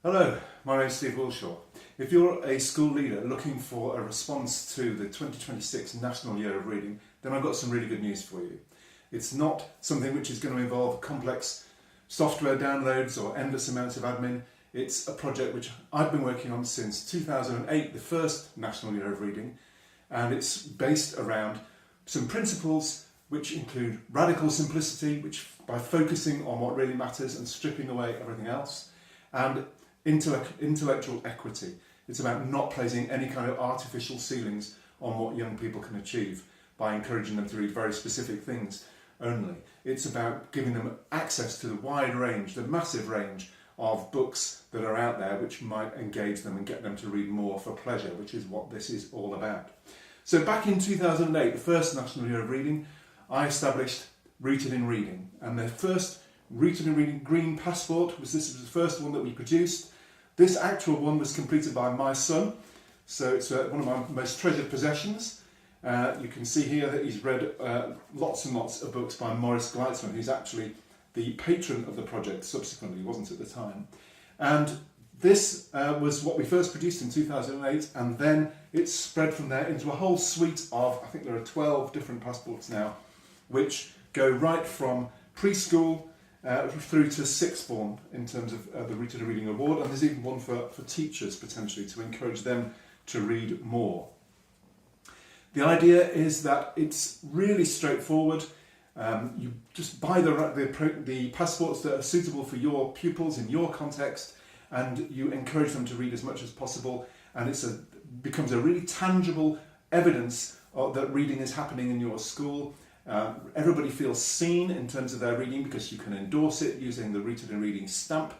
Hello, my name is Steve Wilshaw. If you're a school leader looking for a response to the 2026 National Year of Reading, then I've got some really good news for you. It's not something which is going to involve complex software downloads or endless amounts of admin. It's a project which I've been working on since 2008, the first National Year of Reading, and it's based around some principles which include radical simplicity, which by focusing on what really matters and stripping away everything else, and intellectual equity. It's about not placing any kind of artificial ceilings on what young people can achieve by encouraging them to read very specific things only. It's about giving them access to the wide range, the massive range of books that are out there which might engage them and get them to read more for pleasure, which is what this is all about. So back in 2008, the first National Year of Reading, I established Rooted in Reading, and the first Rooted in Reading Green Passport was the first one that we produced. This actual one was completed by my son, so it's one of my most treasured possessions. You can see here that he's read lots and lots of books by Maurice Gleitzman, who's actually the patron of the project subsequently, he wasn't at the time. And this was what we first produced in 2008, and then it's spread from there into a whole suite of, I think there are 12 different passports now, which go right from preschool through to sixth form in terms of the Rooted in Reading Award, and there's even one for teachers potentially to encourage them to read more. The idea is that it's really straightforward. You just buy the passports that are suitable for your pupils in your context, and you encourage them to read as much as possible, and it becomes a really tangible evidence that reading is happening in your school. Everybody feels seen in terms of their reading because you can endorse it using the Rooted in Reading stamp,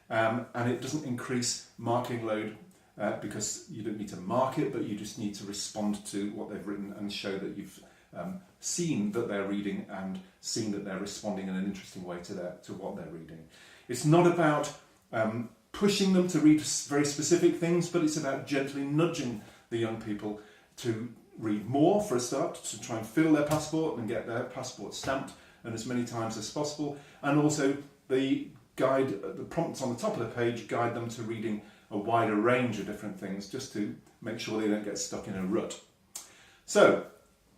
and it doesn't increase marking load because you don't need to mark it, but you just need to respond to what they've written and show that you've seen that they're reading and seen that they're responding in an interesting way to what they're reading. It's not about pushing them to read very specific things, but it's about gently nudging the young people to read more for a start, to try and fill their passport and get their passport stamped and as many times as possible, and also the prompts on the top of the page guide them to reading a wider range of different things just to make sure they don't get stuck in a rut. So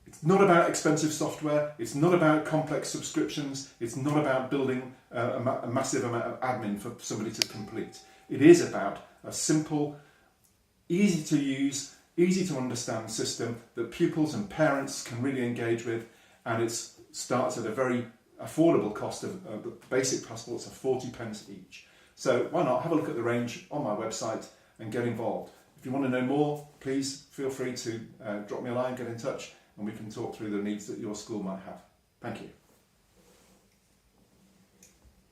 it's not about expensive software, it's not about complex subscriptions, it's not about building a massive amount of admin for somebody to complete. It is about a simple, easy to use, easy to understand system that pupils and parents can really engage with, and it starts at a very affordable cost of the basic passports of 40p each. So why not have a look at the range on my website and get involved. If you want to know more, please feel free to drop me a line, get in touch, and we can talk through the needs that your school might have. Thank you.